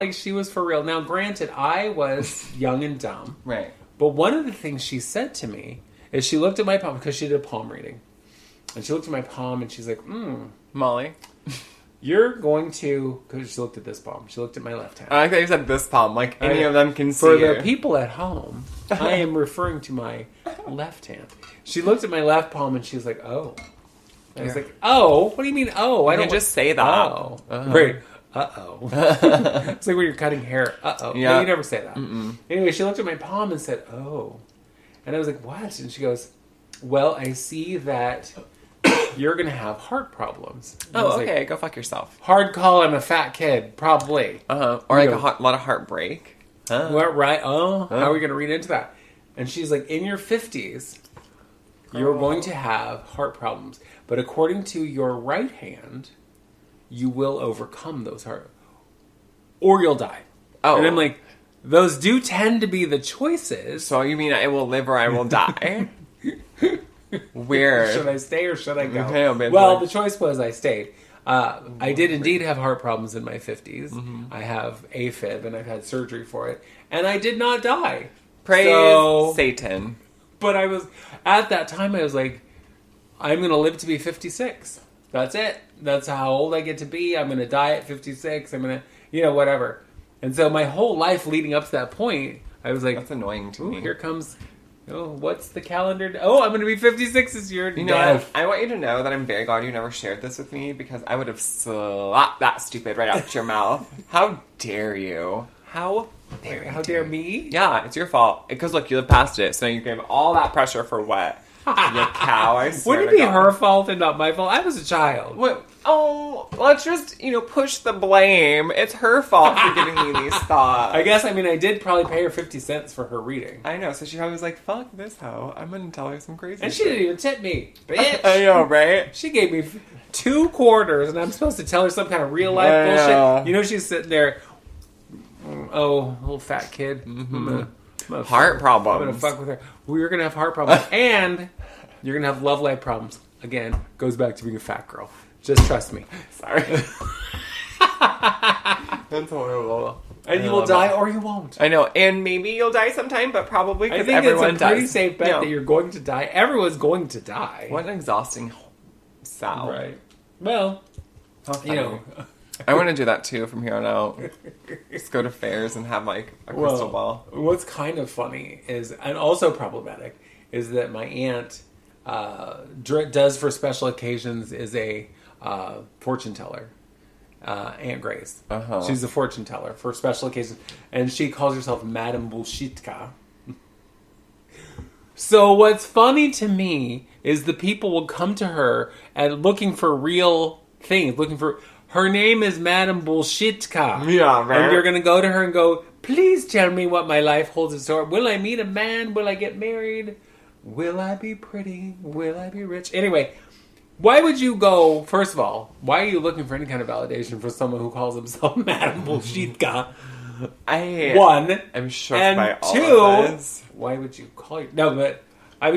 like she was for real. Now, granted, I was young and dumb. Right. But one of the things she said to me is she looked at my palm, because she did a palm reading. And she looked at my palm and she's like, Molly. you're going to... Because she looked at this palm. She looked at my left hand. I like that you said this palm. Like, any of them can see For you. the people at home, I am referring to my left hand. She looked at my left palm and she was like, oh. I was like, oh? What do you mean, oh? I don't just say that. Oh. Right. Uh-oh. It's like when you're cutting hair. Uh-oh. Yeah. No, you never say that. Anyway, she looked at my palm and said, oh. And I was like, what? And she goes, well, I see that you're going to have heart problems. And I was Oh, okay. like, Go fuck yourself. hard call, I'm a fat kid. Probably. Or You like know, a lot of heartbreak. What, right? Oh, how are we going to read into that? And she's like, in your 50s, you're going to have heart problems. But according to your right hand, you will overcome those or you'll die. Oh. And I'm like, those do tend to be the choices. So you mean I will live or I will die? Weird. Should I stay or should I go? Okay, well, the choice was I stayed. I did indeed have heart problems in my 50s. I have AFib and I've had surgery for it. And I did not die. Praise Satan. But I was, at that time, I was like, I'm going to live to be 56. That's it. That's how old I get to be. I'm going to die at 56. I'm going to, whatever. And so my whole life leading up to that point, I was like, That's annoying to me. Here comes, what's the calendar? Oh, I'm going to be 56 this year. You know, I want you to know that I'm very glad you never shared this with me, because I would have slapped that stupid right out your mouth. How dare you? How dare me? Yeah, it's your fault. Because look, you lived past it, so now you gave all that pressure for what? You cow, I swear Wouldn't to it be God. her fault and not my fault? I was a child. What? Oh, let's just, push the blame. It's her fault for giving me these thoughts. I guess, I did probably pay her 50 cents for her reading. I know, so she probably was like, fuck this hoe. I'm gonna tell her some crazy And she shit. didn't even tip me. Bitch. I know, right? She gave me 2 quarters, and I'm supposed to tell her some kind of real life I bullshit. She's sitting there, oh, little fat kid. I'm gonna Heart problems. I'm gonna fuck with her. We're gonna have heart problems, and you're gonna have love life problems. Again, goes back to being a fat girl. Just trust me. Sorry. That's horrible. And you will die or you won't. I know, and maybe you'll die sometime, but probably I because think everyone it's a pretty does. safe bet that you're going to die. Everyone's going to die. What an exhausting sound. Right. Well, How funny. I want to do that too from here on out. Just go to fairs and have like a crystal ball. What's kind of funny is, and also problematic, is that my aunt does for special occasions is a fortune teller. Aunt Grace. She's a fortune teller for special occasions. And she calls herself Madame Bullshitka. So what's funny to me is the people will come to her and looking for real things. Her name is Madame Bullshitka. Yeah, right. And you're going to go to her and go, please tell me what my life holds in store. Will I meet a man? Will I get married? Will I be pretty? Will I be rich? Anyway, why would you go, first of all, why are you looking for any kind of validation for someone who calls himself Madame Bullshitka? One. I'm shocked and by all two, of this. why would you call you? No, but,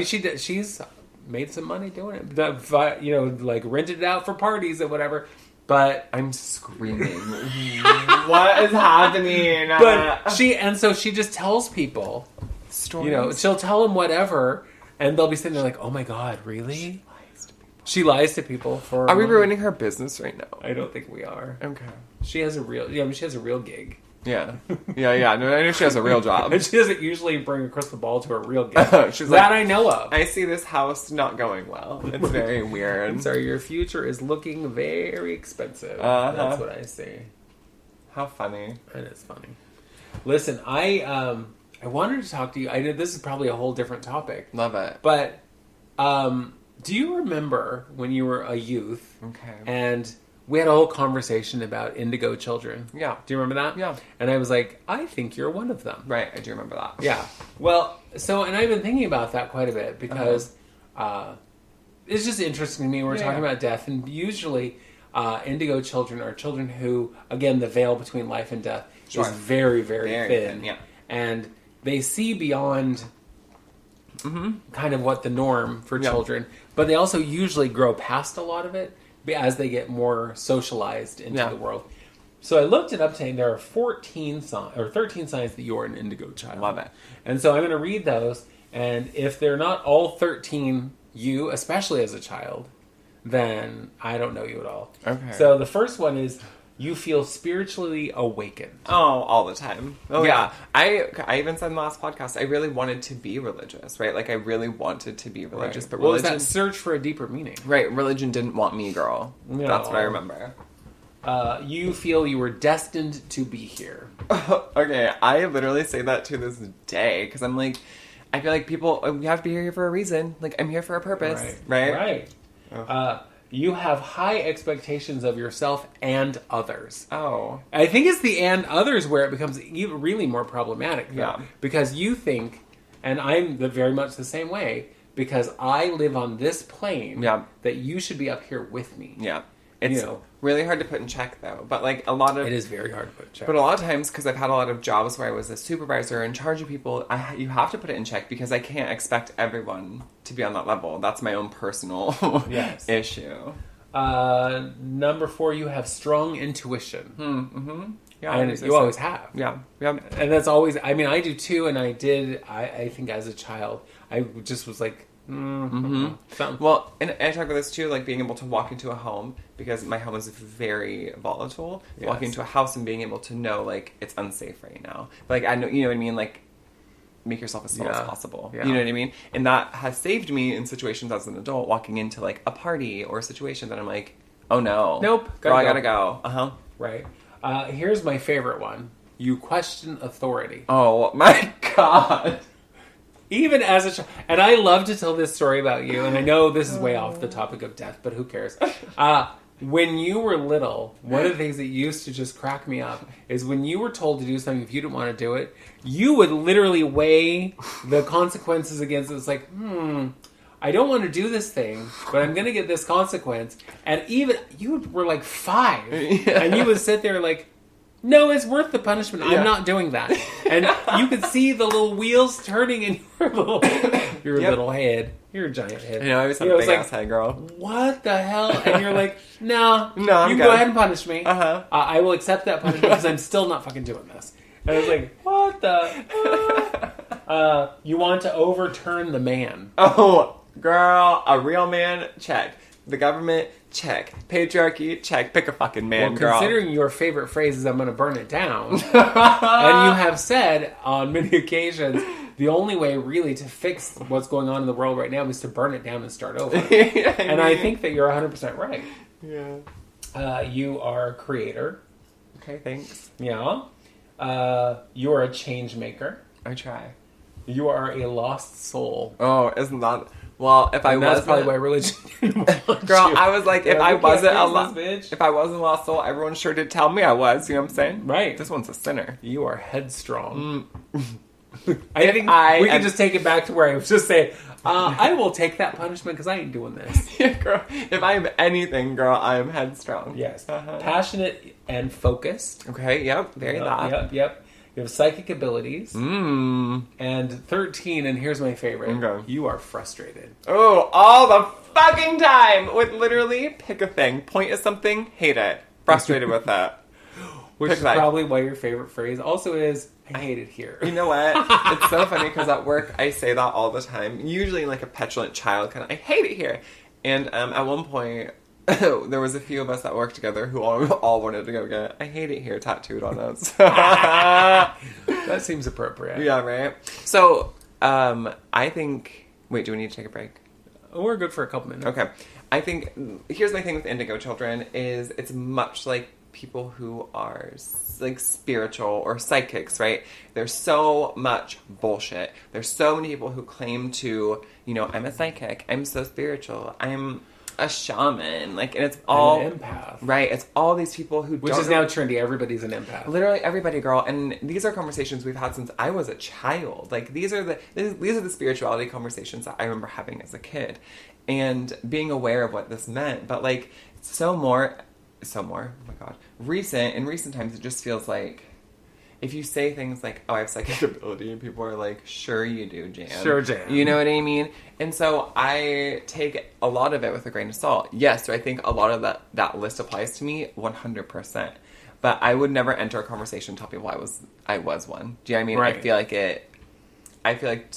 she's made some money doing it. Like rented it out for parties or whatever. But I'm screaming. What is happening? But she just tells people Stories. She'll tell them whatever, and they'll be sitting there like, "Oh my God, really?" She lies to people for. Are we ruining her business right now? I don't think we are. Okay. She has a real. She has a real gig. Yeah. Yeah. No, I know she has a real job. And she doesn't usually bring a crystal ball to a real gig. She's that like, I know of. I see this house not going well. It's very weird. I'm sorry, your future is looking very expensive. That's what I see. How funny. It is funny. Listen, I wanted to talk to you. I know this is probably a whole different topic. Love it. But do you remember when you were a youth? Okay. And we had a whole conversation about indigo children. Yeah. Do you remember that? Yeah. And I was like, I think you're one of them. Right, I do remember that. Yeah. Well, and I've been thinking about that quite a bit because it's just interesting to me. We're talking about death, and usually indigo children are children who, again, the veil between life and death is very, very, thin. Yeah. And they see beyond kind of what the norm for children, but they also usually grow past a lot of it as they get more socialized into the world. So I looked it up today, and there are 13 signs that you're an indigo child. Love it. And so I'm going to read those, and if they're not all 13 you, especially as a child, then I don't know you at all. Okay. So the first one is you feel spiritually awakened. Oh, all the time. Oh, Yeah. I even said in the last podcast, I really wanted to be religious, right? Like, I really wanted to be religious, Right. but What was religion... that search for a deeper meaning? Right, religion didn't want me, girl. No. That's what I remember. You feel you were destined to be here. Okay, I literally say that to this day, because I'm like, I feel like people, we have to be here for a reason. Like, I'm here for a purpose, right? Right. You have high expectations of yourself and others. Oh. I think it's the and others where it becomes even really more problematic. Though, Yeah. Because you think, and I'm very much the same way, because I live on this plane, Yeah. that you should be up here with me. Yeah. It's really hard to put in check, though. But, like, a lot of... It is very hard to put in check. But a lot of times, because I've had a lot of jobs where I was a supervisor in charge of people, you have to put it in check because I can't expect everyone to be on that level. That's my own personal Yes. issue. Number 4, you have strong intuition. Mm-hmm. Yeah, And you always have. Yeah. Yeah. And that's always, I mean, I do too, and I did, I think as a child, I just was like, something. Well, and I talk about this too, like being able to walk into a home, because my home is very volatile. Yes. Walking into a house and being able to know, like, it's unsafe right now. But, like, I know, you know what I mean? Like, make yourself as still as possible. Yeah. You know what I mean? And that has saved me in situations as an adult, walking into, like, a party or a situation that I'm like, oh no. Nope. Girl, I gotta go. Uh-huh. Right. Here's my favorite one. You question authority. Oh, my God. Even as a child. And I love to tell this story about you, and I know this is way off the topic of death, but who cares? When you were little, one of the things that used to just crack me up is when you were told to do something, if you didn't want to do it, you would literally weigh the consequences against it. It's like, I don't want to do this thing, but I'm going to get this consequence. And even, you were like 5, and you would sit there like, no, it's worth the punishment. I'm not doing that. And you could see the little wheels turning in your little head. Your giant head. I know, I was a big ass head, girl. What the hell? And you're like, no, I'm you good. go ahead and punish me. Uh-huh. I will accept that punishment because I'm still not fucking doing this. And I was like, what the? You want to overturn the man. Oh, girl, a real man? Check. The government? Check. Patriarchy? Check. Pick a fucking man, girl. Considering your favorite phrase is I'm going to burn it down, and you have said on many occasions, the only way really to fix what's going on in the world right now is to burn it down and start over. I think that you're 100% right. Yeah. You are a creator. Okay, thanks. Yeah. You are a change maker. I try. You are a lost soul. Oh, isn't that... Well, if I was... That's probably why religion didn't want Girl, you. I was like, if I wasn't a lost... bitch. If I wasn't a lost soul, everyone sure did tell me I was. You know what I'm saying? Right. This one's a sinner. You are headstrong. I think we can just take it back to where I was just saying, I will take that punishment because I ain't doing this. Yeah, girl. If I am anything, girl, I am headstrong. Yes. Uh-huh. Passionate and focused. Okay, yep. Very that. Yep. You have psychic abilities. Mmm. And 13, and here's my favorite. Okay. You are frustrated. Oh, all the fucking time! With literally, pick a thing. Point at something, hate it. Frustrated with that. Which is probably why your favorite phrase also is, I hate it here. You know what? It's so funny because at work I say that all the time. Usually like a petulant child kind of, I hate it here. And at one point, there was a few of us that worked together who all wanted to go get I hate it here tattooed on us. That seems appropriate. Yeah, right? So, I think... Wait, do we need to take a break? We're good for a couple minutes. Okay. I think... Here's my thing with indigo children is it's much like people who are like spiritual or psychics, right? There's so much bullshit. There's so many people who claim to, I'm a psychic, I'm so spiritual, I'm a shaman, like, and it's all an empath, right? It's all these people who which is now trendy. Everybody's an empath. Literally everybody, girl. And these are conversations we've had since I was a child. Like these are the spirituality conversations that I remember having as a kid, and being aware of what this meant. But like so more. Oh my god. In recent times, it just feels like if you say things like, oh, I have psychic ability, and people are like, sure you do, Jan. Sure, Jan. You know what I mean? And so I take a lot of it with a grain of salt. Yes, do I think a lot of that list applies to me? 100%. But I would never enter a conversation and tell people I was one. Do you know what I mean? Right. I feel like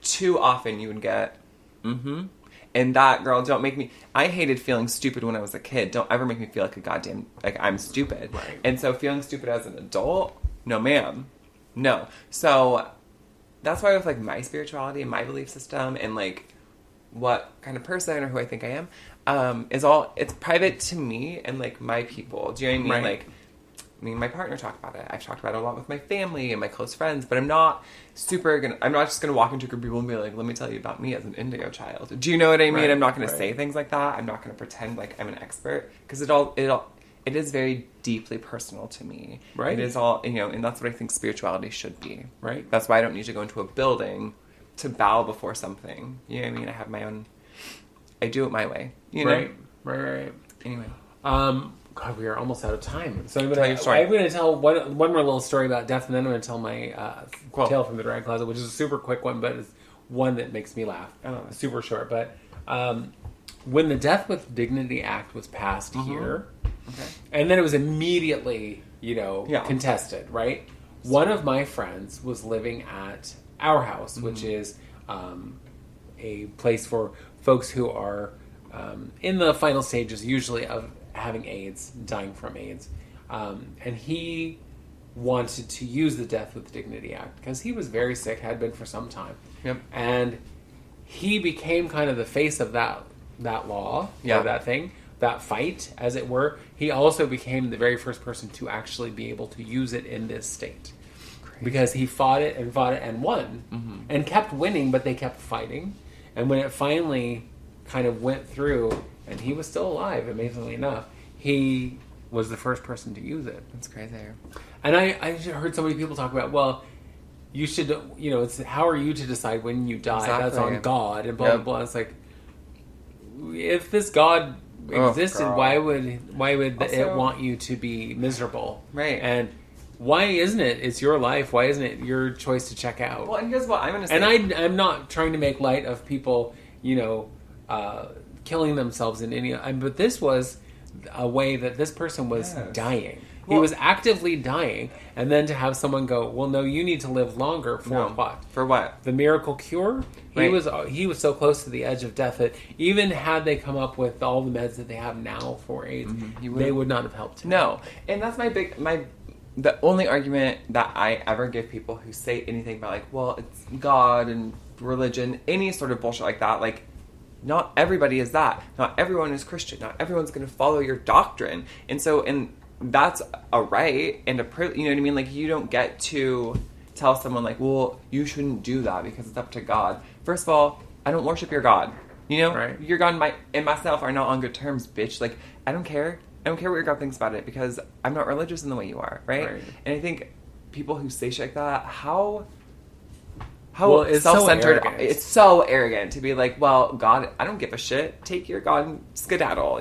too often you would get, and that, girl, don't make me, I hated feeling stupid when I was a kid. Don't ever make me feel like a goddamn, like I'm stupid. Right. And so feeling stupid as an adult, no ma'am. No. So that's why with like my spirituality and my belief system and like what kind of person or who I think I am, it's private to me and like my people. Do you know what I mean? Right. Like, me and my partner talk about it. I've talked about it a lot with my family and my close friends, but I'm not just gonna walk into a group of people and be like, let me tell you about me as an indigo child. Do you know what I mean? Right, I'm not gonna right. say things like that. I'm not gonna pretend like I'm an expert, because it is very deeply personal to me. Right. It is all, and that's what I think spirituality should be. Right. That's why I don't need to go into a building to bow before something. You know what I mean? I have my own, I do it my way. You know? Right. Anyway. God, we are almost out of time. So Tell your story. I'm going to tell one more little story about death, and then I'm going to tell my Cool. tale from the drag closet, which is a super quick one, but it's one that makes me laugh. Oh. Super short. But when the Death with Dignity Act was passed here, Okay. and then it was immediately, Yeah. contested, right? One of my friends was living at our house, which is a place for folks who are in the final stages, usually, of having AIDS, dying from AIDS. And he wanted to use the Death with Dignity Act because he was very sick, had been for some time. Yep. And he became kind of the face of that law, Yeah. or that thing, that fight, as it were. He also became the very first person to actually be able to use it in this state. Crazy. Because he fought it and won, and kept winning, but they kept fighting. And when it finally kind of went through, and he was still alive, amazingly enough, he was the first person to use it. That's crazy. And I heard so many people talk about, well, you should, it's how are you to decide when you die? Exactly. That's on God, and blah, Yep. blah, blah. It's like, if this God existed, girl. why would it Also- want you to be miserable? Right. And why isn't it? It's your life. Why isn't it your choice to check out? Well, and here's what I'm going to say. And I'm not trying to make light of people, killing themselves in any. But this was a way that this person was Yes. dying. He Well- was actively dying, and then to have someone go, "Well, no, you need to live longer for No. what? For what? The miracle cure." Right. He was so close to the edge of death that even had they come up with all the meds that they have now for AIDS, they would not have helped him. No. And that's the only argument that I ever give people who say anything about, like, well, it's God and religion, any sort of bullshit like that, like, not everybody is that. Not everyone is Christian. Not everyone's going to follow your doctrine. And that's a right and a privilege. You know what I mean? Like, you don't get to tell someone, like, well, you shouldn't do that because it's up to God. First of all, I don't worship your God. Right. Your God and myself are not on good terms, bitch. Like, I don't care. I don't care what your God thinks about it, because I'm not religious in the way you are, right? And I think people who say shit like that, how Well, it's so self-centered. arrogant. It's so arrogant to be like, well, God, I don't give a shit. Take your God and skedaddle,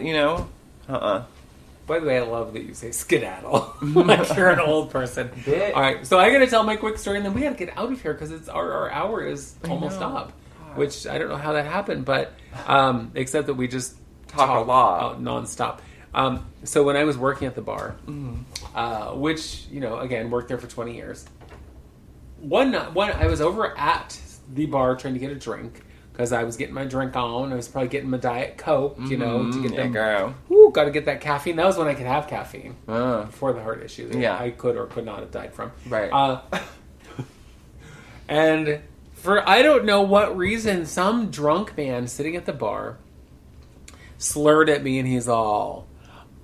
By the way, I love that you say skedaddle. Like you're an old person. Bitch. All right, so I got to tell my quick story, and then we got to get out of here because it's our hour is almost know. up. God. Which I don't know how that happened, but except that we just Talk a lot. nonstop. So when I was working at the bar, which again worked there for 20 years. One I was over at the bar trying to get a drink because I was getting my drink on. I was probably getting my Diet Coke, to get them. girl. Ooh, got to get that caffeine. That was when I could have caffeine Uh, before the heart issue that Yeah. I could or could not have died from. Right. And for I don't know what reason, some drunk man sitting at the bar slurred at me, and he's all,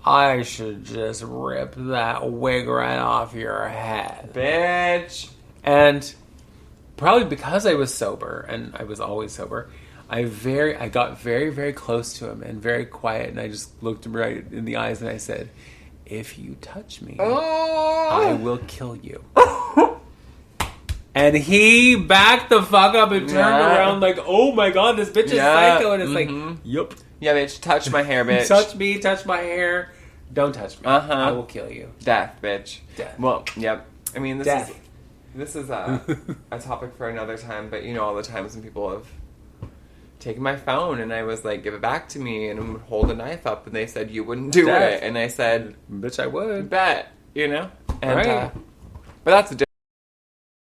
"I should just rip that wig right off your head." bitch. And probably because I was sober, and I was always sober, I got very, very close to him and very quiet, and I just looked him right in the eyes and I said, "If you touch me, I will kill you." And he backed the fuck up and turned around like, "Oh my god, this bitch is psycho." And it's like, "Yup. Yeah, bitch. Touch my hair, bitch. Touch me, touch my hair. Don't touch me. I will kill you." Death, bitch. Death. Well, yep. I mean, Death. This is a topic for another time, but all the times when people have taken my phone and I was like, "Give it back to me," and I would hold a knife up and they said, "You wouldn't do Death. it," and I said, Bitch, I would. "Bet." you know? And, Right. but that's a